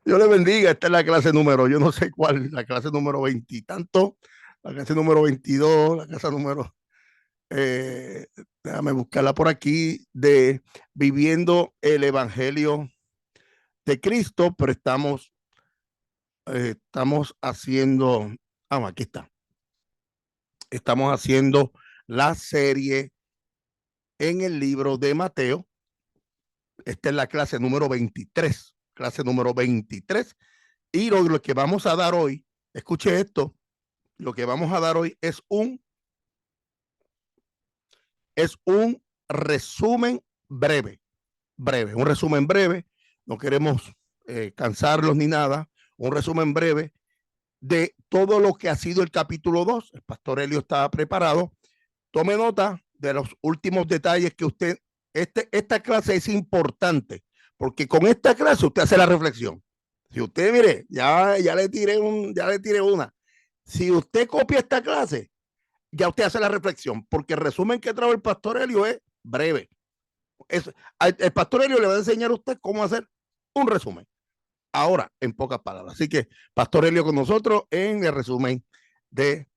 Dios le bendiga. Esta es la clase número, yo no sé cuál, la clase número veintitanto, la clase número 22, la clase número, eh, déjame buscarla por aquí, de Viviendo el Evangelio de Cristo, pero estamos haciendo, aquí está, estamos haciendo la serie en el libro de Mateo. Esta es la clase número 23, clase número 23. Y lo que vamos a dar hoy, escuche esto, lo que vamos a dar hoy es un resumen breve, un resumen breve. No queremos cansarlos ni nada. Un resumen breve de todo lo que ha sido el capítulo 2. El pastor Helio está preparado. Tome nota de los últimos detalles que usted, esta clase es importante, porque con esta clase usted hace la reflexión. Si usted, mire, ya le tiré una. Si usted copia esta clase, ya usted hace la reflexión, porque el resumen que trae el pastor Helio es breve. El pastor Helio le va a enseñar a usted cómo hacer un resumen. Ahora, en pocas palabras. Así que, pastor Helio con nosotros en el resumen de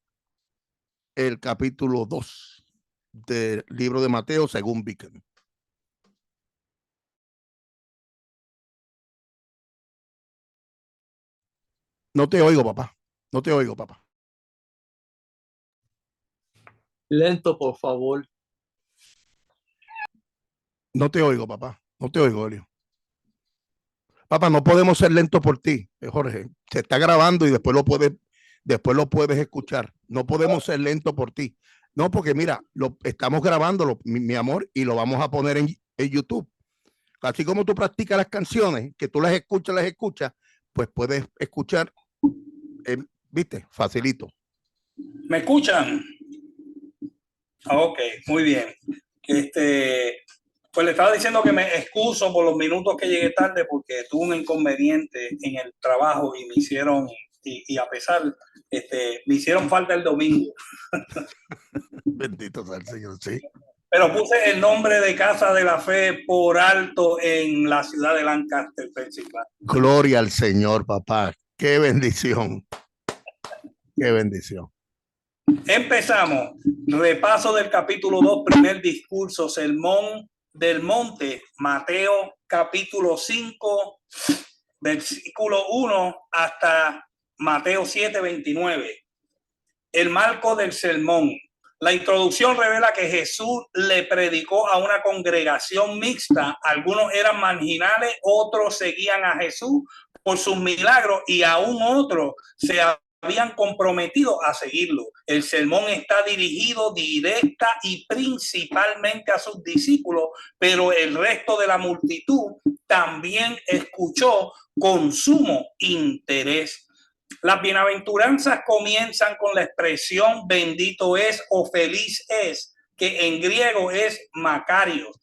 el capítulo 2 del libro de Mateo según Vicken. No te oigo, papá. No te oigo, papá. Lento, por favor. No te oigo, papá. No te oigo, Helio. Papá, no podemos ser lentos por ti, Jorge. Se está grabando y después lo puedes escuchar. No podemos ser lentos por ti. No, porque mira, estamos grabando, mi amor, y lo vamos a poner en YouTube. Así como tú practicas las canciones, que tú las escuchas, pues puedes escuchar, viste, facilito. ¿Me escuchan? Ok, muy bien. Pues le estaba diciendo que me excuso por los minutos que llegué tarde porque tuve un inconveniente en el trabajo y me hicieron, y a pesar, me hicieron falta el domingo. Bendito sea el Señor, sí. Pero puse el nombre de Casa de la Fe por alto en la ciudad de Lancaster, Pensilvania. Gloria al Señor, papá. Qué bendición. Qué bendición. Empezamos. Repaso del capítulo 2, primer discurso, sermón del monte, Mateo capítulo 5, versículo 1 hasta Mateo 7, 29. El marco del sermón. La introducción revela que Jesús le predicó a una congregación mixta. Algunos eran marginales, otros seguían a Jesús por sus milagros y aún otros se habían comprometido a seguirlo. El sermón está dirigido directa y principalmente a sus discípulos, pero el resto de la multitud también escuchó con sumo interés. Las bienaventuranzas comienzan con la expresión bendito es o feliz es, que en griego es Macarios.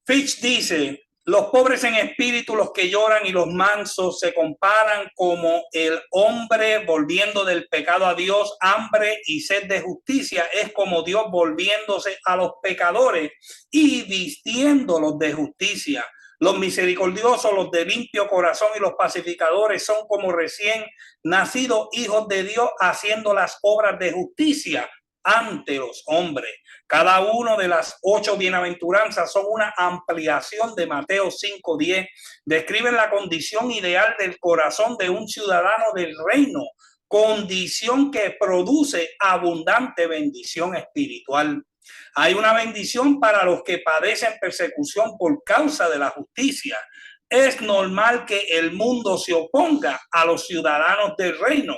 Fitch dice, los pobres en espíritu, los que lloran y los mansos se comparan como el hombre volviendo del pecado a Dios, hambre y sed de justicia, es como Dios volviéndose a los pecadores y vistiéndolos de justicia. Los misericordiosos, los de limpio corazón y los pacificadores son como recién nacidos hijos de Dios haciendo las obras de justicia ante los hombres. Cada una de las 8 bienaventuranzas son una ampliación de Mateo 5:10. Describen la condición ideal del corazón de un ciudadano del reino, condición que produce abundante bendición espiritual. Hay una bendición para los que padecen persecución por causa de la justicia. Es normal que el mundo se oponga a los ciudadanos del reino.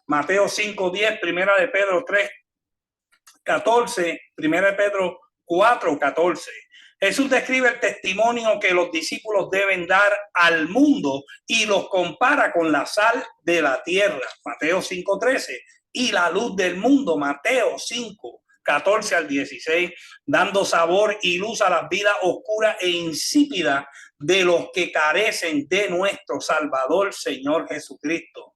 Mateo 5:10, primera de Pedro 3:14, primera de Pedro 4:14. Jesús describe el testimonio que los discípulos deben dar al mundo y los compara con la sal de la tierra, Mateo 5:13, y la luz del mundo, Mateo 5:14 al 16, dando sabor y luz a las vidas oscuras e insípidas de los que carecen de nuestro Salvador, Señor Jesucristo.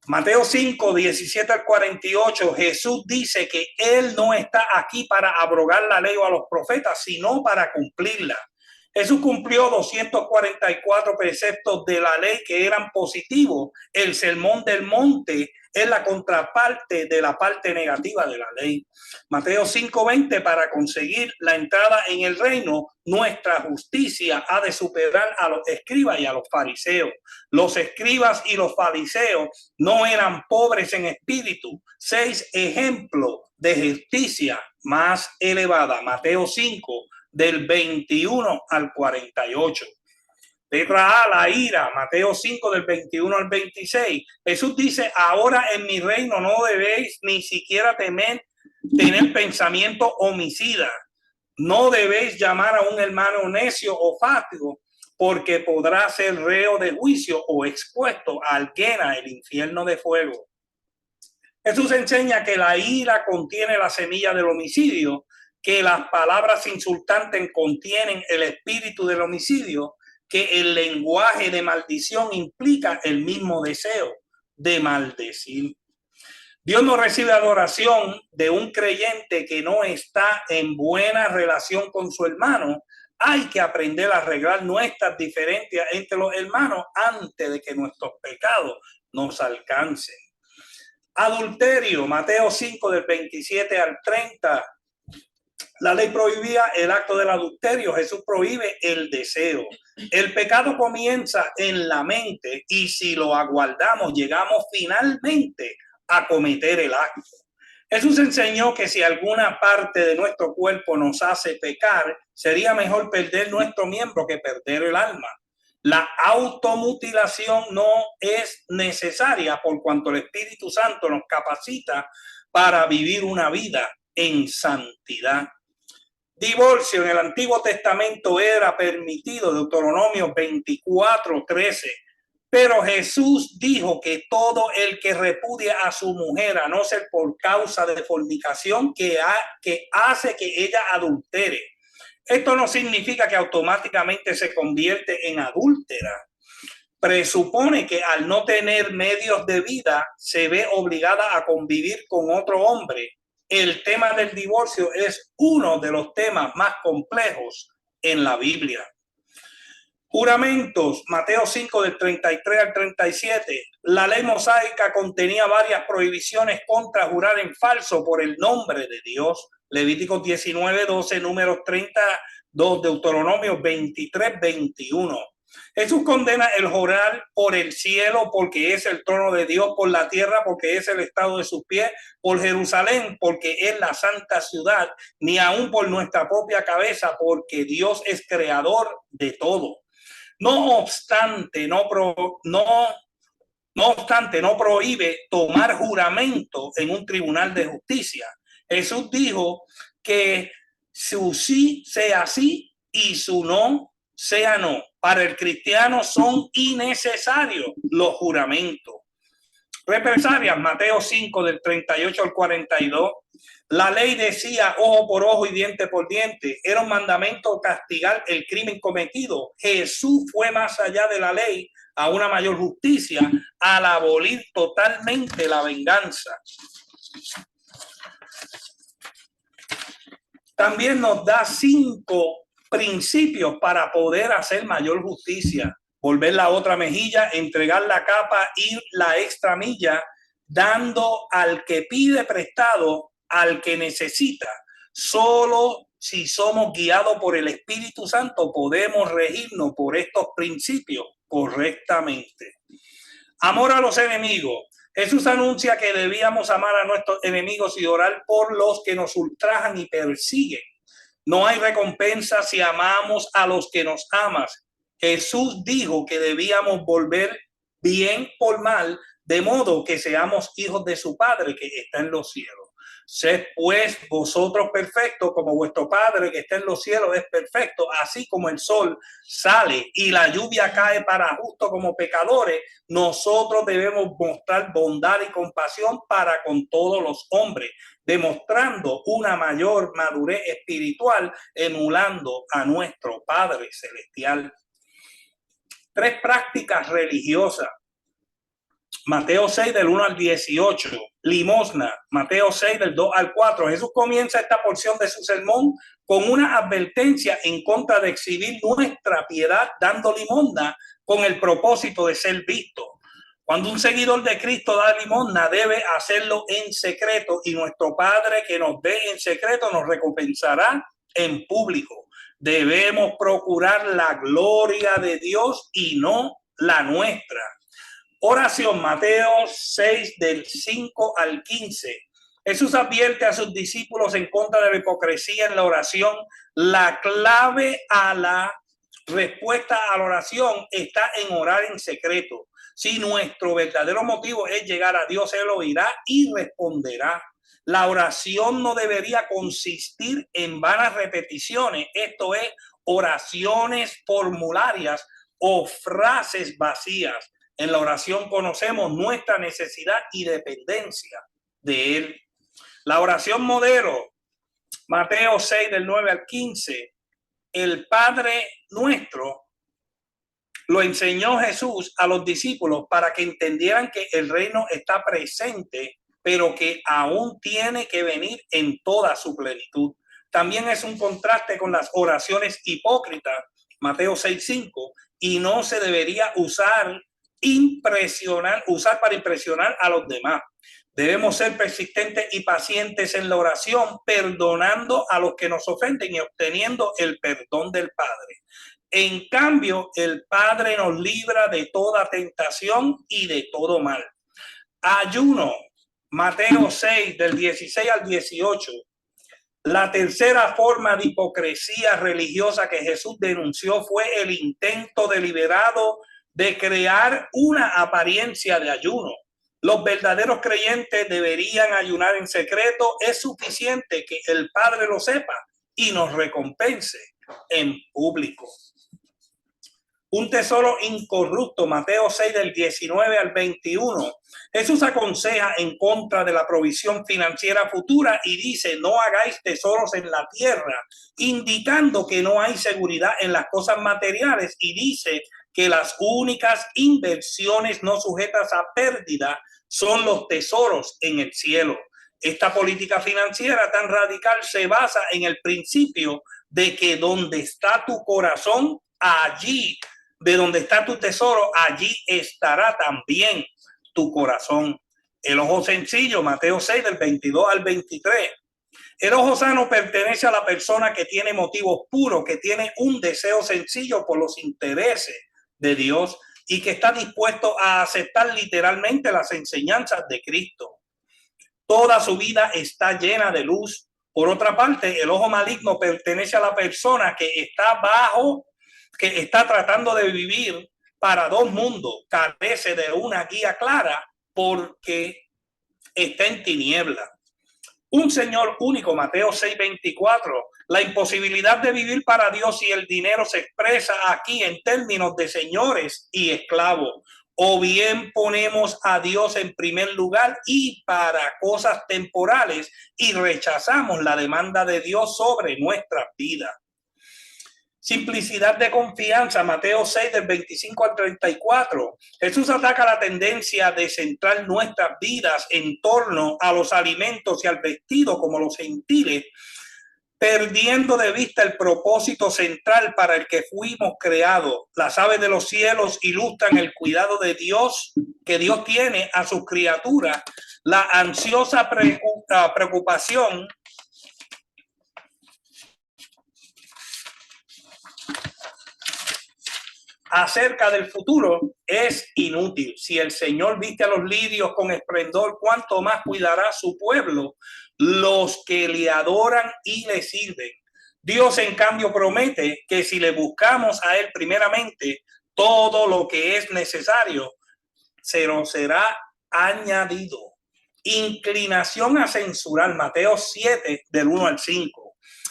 Mateo 5, 17 al 48, Jesús dice que Él no está aquí para abrogar la ley o a los profetas, sino para cumplirla. Jesús cumplió 244 preceptos de la ley que eran positivos. El Sermón del Monte es la contraparte de la parte negativa de la ley. Mateo 5:20, para conseguir la entrada en el reino, nuestra justicia ha de superar a los escribas y a los fariseos. Los escribas y los fariseos no eran pobres en espíritu. 6 ejemplos de justicia más elevada. Mateo 5, del 21 al 48. Letra A, la ira. Mateo 5, del 21 al 26. Jesús dice: ahora en mi reino no debéis ni siquiera tener pensamiento homicida. No debéis llamar a un hermano necio o fátigo, porque podrá ser reo de juicio o expuesto al Gehenna, el infierno de fuego. Jesús enseña que la ira contiene la semilla del homicidio, que las palabras insultantes contienen el espíritu del homicidio, que el lenguaje de maldición implica el mismo deseo de maldecir. Dios no recibe adoración de un creyente que no está en buena relación con su hermano. Hay que aprender a arreglar nuestras diferencias entre los hermanos antes de que nuestros pecados nos alcancen. Adulterio, Mateo 5, del 27 al 30. La ley prohibía el acto del adulterio. Jesús prohíbe el deseo. El pecado comienza en la mente y si lo aguardamos, llegamos finalmente a cometer el acto. Jesús enseñó que si alguna parte de nuestro cuerpo nos hace pecar, sería mejor perder nuestro miembro que perder el alma. La automutilación no es necesaria por cuanto el Espíritu Santo nos capacita para vivir una vida en santidad. Divorcio en el Antiguo Testamento era permitido, Deuteronomio 24:13. Pero Jesús dijo que todo el que repudia a su mujer, a no ser por causa de fornicación, que hace que ella adultere. Esto no significa que automáticamente se convierte en adúltera. Presupone que al no tener medios de vida, se ve obligada a convivir con otro hombre. El tema del divorcio es uno de los temas más complejos en la Biblia. Juramentos, Mateo 5, del 33 al 37. La ley mosaica contenía varias prohibiciones contra jurar en falso por el nombre de Dios. Levíticos 19:12, Números 32, Deuteronomio 23:21. Jesús condena el jurar por el cielo porque es el trono de Dios, por la tierra porque es el estado de sus pies, por Jerusalén porque es la santa ciudad, ni aún por nuestra propia cabeza porque Dios es creador de todo. No obstante, no prohíbe tomar juramento en un tribunal de justicia. Jesús dijo que su sí sea sí y su no sea no. Para el cristiano son innecesarios los juramentos. Represalias, Mateo 5, del 38 al 42. La ley decía ojo por ojo y diente por diente. Era un mandamiento castigar el crimen cometido. Jesús fue más allá de la ley a una mayor justicia al abolir totalmente la venganza. También nos da 5 principios para poder hacer mayor justicia. Volver la otra mejilla, entregar la capa y la extra milla, dando al que pide prestado al que necesita. Solo si somos guiados por el Espíritu Santo podemos regirnos por estos principios correctamente. Amor a los enemigos. Jesús anuncia que debíamos amar a nuestros enemigos y orar por los que nos ultrajan y persiguen. No hay recompensa si amamos a los que nos aman. Jesús dijo que debíamos volver bien por mal, de modo que seamos hijos de su Padre que está en los cielos. Sed pues vosotros perfectos como vuestro Padre que está en los cielos es perfecto, así como el sol sale y la lluvia cae para justos como pecadores, nosotros debemos mostrar bondad y compasión para con todos los hombres, demostrando una mayor madurez espiritual, emulando a nuestro Padre Celestial. 3 prácticas religiosas. Mateo 6 del 1 al 18, limosna, Mateo 6 del 2 al 4. Jesús comienza esta porción de su sermón con una advertencia en contra de exhibir nuestra piedad dando limosna con el propósito de ser visto. Cuando un seguidor de Cristo da limosna, debe hacerlo en secreto, y nuestro Padre que nos ve en secreto nos recompensará en público. Debemos procurar la gloria de Dios y no la nuestra. Oración, Mateo 6 del 5 al 15. Jesús advierte a sus discípulos en contra de la hipocresía en la oración. La clave a la respuesta a la oración está en orar en secreto. Si nuestro verdadero motivo es llegar a Dios, Él oirá y responderá. La oración no debería consistir en vanas repeticiones, esto es, oraciones formularias o frases vacías. En la oración conocemos nuestra necesidad y dependencia de Él. La oración modelo, Mateo 6 del 9 al 15, el Padre Nuestro lo enseñó Jesús a los discípulos para que entendieran que el reino está presente, pero que aún tiene que venir en toda su plenitud. También es un contraste con las oraciones hipócritas, Mateo 6:5, y no se debería usar para impresionar a los demás. Debemos ser persistentes y pacientes en la oración, perdonando a los que nos ofenden y obteniendo el perdón del Padre. En cambio, el Padre nos libra de toda tentación y de todo mal. Ayuno, Mateo 6, del 16 al 18. La tercera forma de hipocresía religiosa que Jesús denunció fue el intento deliberado de crear una apariencia de ayuno. Los verdaderos creyentes deberían ayunar en secreto. Es suficiente que el Padre lo sepa y nos recompense en público. Un tesoro incorrupto, Mateo 6 del 19 al 21. Jesús aconseja en contra de la provisión financiera futura y dice: no hagáis tesoros en la tierra, indicando que no hay seguridad en las cosas materiales, y dice que las únicas inversiones no sujetas a pérdida son los tesoros en el cielo. Esta política financiera tan radical se basa en el principio de que donde está tu corazón, allí, de donde está tu tesoro, allí estará también tu corazón. El ojo sencillo, Mateo 6 del 22 al 23. El ojo sano pertenece a la persona que tiene motivos puros, que tiene un deseo sencillo por los intereses de Dios y que está dispuesto a aceptar literalmente las enseñanzas de Cristo. Toda su vida está llena de luz. Por otra parte, el ojo maligno pertenece a la persona que está tratando de vivir para dos mundos, carece de una guía clara porque está en tiniebla. Un Señor único, Mateo 6:24. La imposibilidad de vivir para Dios y el dinero se expresa aquí en términos de señores y esclavos. O bien ponemos a Dios en primer lugar y para cosas temporales y rechazamos la demanda de Dios sobre nuestras vidas. Simplicidad de confianza, Mateo 6 del 25 al 34. Jesús ataca la tendencia de centrar nuestras vidas en torno a los alimentos y al vestido como los gentiles, perdiendo de vista el propósito central para el que fuimos creados. Las aves de los cielos ilustran el cuidado de Dios que Dios tiene a sus criaturas. La ansiosa preocupación acerca del futuro es inútil. Si el Señor viste a los lirios con esplendor, ¿cuánto más cuidará su pueblo, los que le adoran y le sirven? Dios, en cambio, promete que si le buscamos a Él primeramente, todo lo que es necesario se nos será añadido. Inclinación a censurar, Mateo 7 del 1 al 5.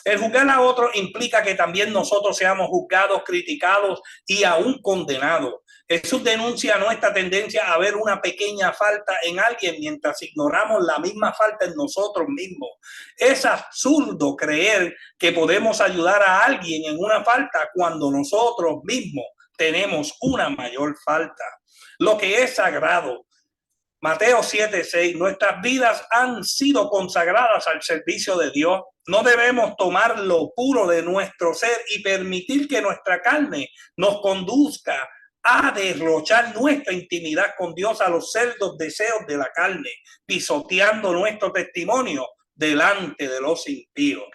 El juzgar a otro implica que también nosotros seamos juzgados, criticados y aún condenados. Jesús denuncia nuestra tendencia a ver una pequeña falta en alguien mientras ignoramos la misma falta en nosotros mismos. Es absurdo creer que podemos ayudar a alguien en una falta cuando nosotros mismos tenemos una mayor falta. Lo que es sagrado Mateo 7:6, nuestras vidas han sido consagradas al servicio de Dios. No debemos tomar lo puro de nuestro ser y permitir que nuestra carne nos conduzca a derrochar nuestra intimidad con Dios a los cerdos deseos de la carne, pisoteando nuestro testimonio delante de los impíos.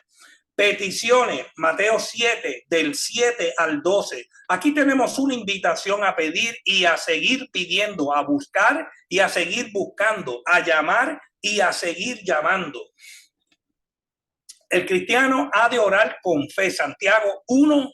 Peticiones, Mateo 7, del 7 al 12. Aquí tenemos una invitación a pedir y a seguir pidiendo, a buscar y a seguir buscando, a llamar y a seguir llamando. El cristiano ha de orar con fe, Santiago 1,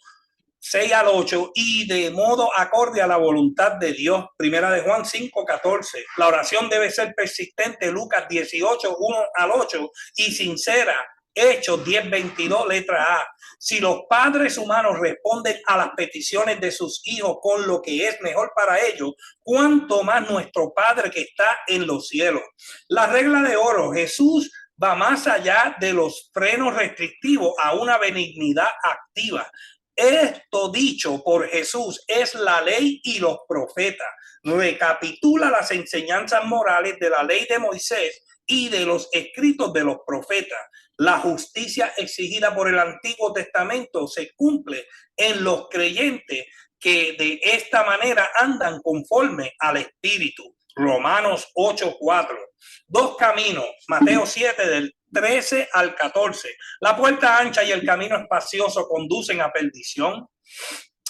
6 al 8, y de modo acorde a la voluntad de Dios, Primera de Juan 5, 14. La oración debe ser persistente, Lucas 18, 1 al 8, y sincera, Hechos 10, 22, letra A. Si los padres humanos responden a las peticiones de sus hijos con lo que es mejor para ellos, cuánto más nuestro Padre que está en los cielos. La regla de oro, Jesús va más allá de los frenos restrictivos a una benignidad activa. Esto dicho por Jesús es la ley y los profetas. Recapitula las enseñanzas morales de la ley de Moisés y de los escritos de los profetas. La justicia exigida por el Antiguo Testamento se cumple en los creyentes que de esta manera andan conforme al Espíritu. Romanos 8:4. Dos caminos, Mateo 7 del 13 al 14. La puerta ancha y el camino espacioso conducen a perdición.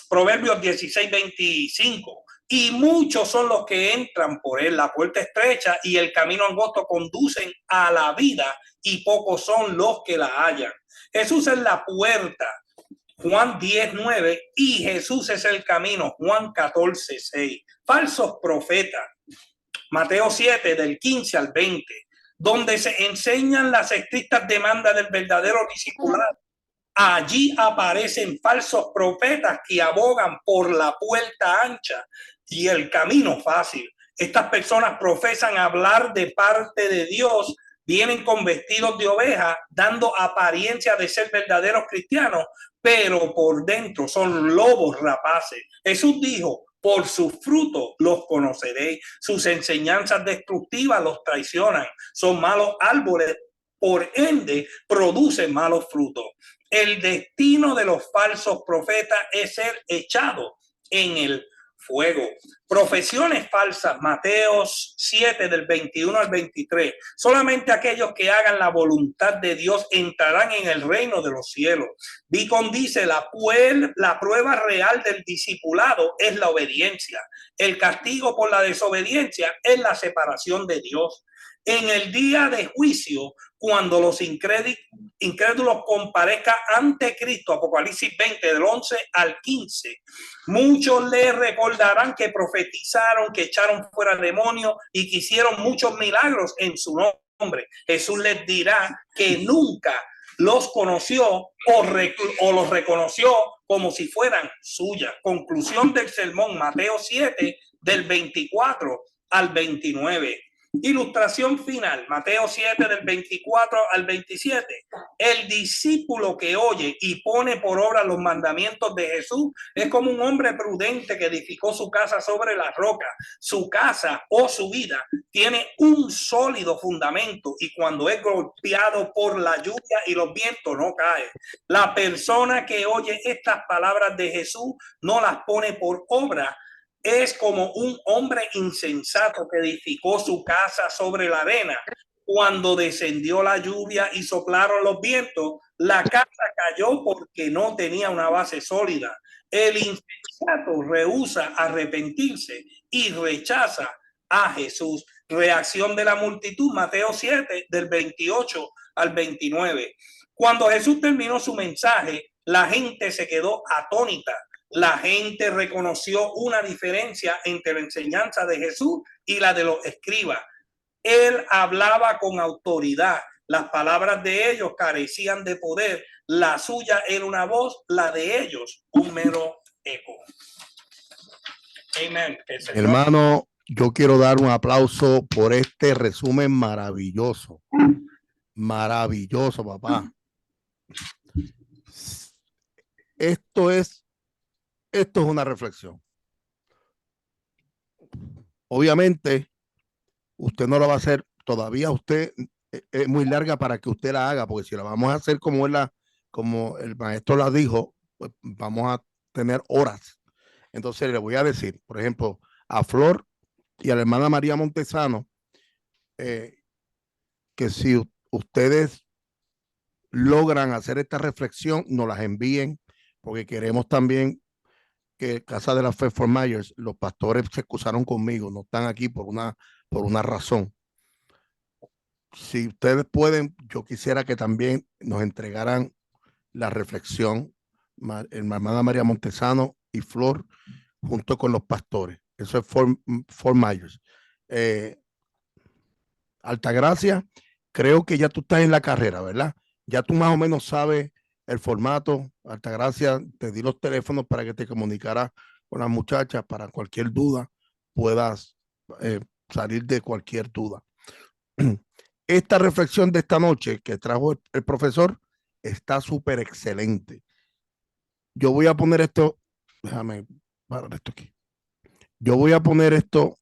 Proverbios 16:25. Y muchos son los que entran por él. La puerta estrecha y el camino angosto conducen a la vida y pocos son los que la hallan. Jesús es la puerta, Juan 10:9, y Jesús es el camino, Juan 14:6. Falsos profetas, Mateo 7 del 15 al 20, donde se enseñan las estrictas demandas del verdadero discipulado. Allí aparecen falsos profetas que abogan por la puerta ancha y el camino fácil. Estas personas profesan hablar de parte de Dios, vienen con vestidos de oveja, dando apariencia de ser verdaderos cristianos, pero por dentro son lobos rapaces. Jesús dijo: por sus frutos los conoceréis. Sus enseñanzas destructivas los traicionan. Son malos árboles, por ende producen malos frutos. El destino de los falsos profetas es ser echado en el fuego. Profesiones falsas, Mateo 7 del 21 al 23. Solamente aquellos que hagan la voluntad de Dios entrarán en el reino de los cielos. Deacon dice: la prueba real del discipulado es la obediencia. El castigo por la desobediencia es la separación de Dios. En el día de juicio, cuando los incrédulos comparezcan ante Cristo, Apocalipsis 20 del 11 al 15, muchos le recordarán que profetizaron, que echaron fuera demonios y que hicieron muchos milagros en su nombre. Jesús les dirá que nunca los conoció o los reconoció como si fueran suyas. Conclusión del sermón, Mateo 7 del 24 al 29. Ilustración final, Mateo 7 del 24 al 27. El discípulo que oye y pone por obra los mandamientos de Jesús es como un hombre prudente que edificó su casa sobre la roca. Su casa o su vida tiene un sólido fundamento y cuando es golpeado por la lluvia y los vientos no cae. La persona que oye estas palabras de Jesús no las pone por obra. Es como un hombre insensato que edificó su casa sobre la arena. Cuando descendió la lluvia y soplaron los vientos, la casa cayó porque no tenía una base sólida. El insensato rehúsa arrepentirse y rechaza a Jesús. Reacción de la multitud, Mateo 7, del 28 al 29. Cuando Jesús terminó su mensaje, la gente se quedó atónita. La gente reconoció una diferencia entre la enseñanza de Jesús y la de los escribas. Él hablaba con autoridad. Las palabras de ellos carecían de poder. La suya era una voz, la de ellos un mero eco. Amén. Hermano, yo quiero dar un aplauso por este resumen maravilloso. Maravilloso, papá. Esto es una reflexión. Obviamente, usted no lo va a hacer, todavía usted es muy larga para que usted la haga, porque si la vamos a hacer como el maestro la dijo, pues vamos a tener horas. Entonces le voy a decir, por ejemplo, a Flor y a la hermana María Montesano, que si ustedes logran hacer esta reflexión, nos las envíen, porque queremos también que Casa de la Fe for Myers, los pastores se excusaron conmigo, no están aquí por una razón. Si ustedes pueden, yo quisiera que también nos entregaran la reflexión, hermana María Montesano y Flor, junto con los pastores. Eso es for Myers. Altagracia, creo que ya tú estás en la carrera, ¿verdad? Ya tú más o menos sabes el formato. Altagracia, te di los teléfonos para que te comunicaras con las muchachas para cualquier duda, puedas salir de cualquier duda. Esta reflexión de esta noche que trajo el profesor está súper excelente. Yo voy a poner esto, déjame parar esto aquí. Yo voy a poner esto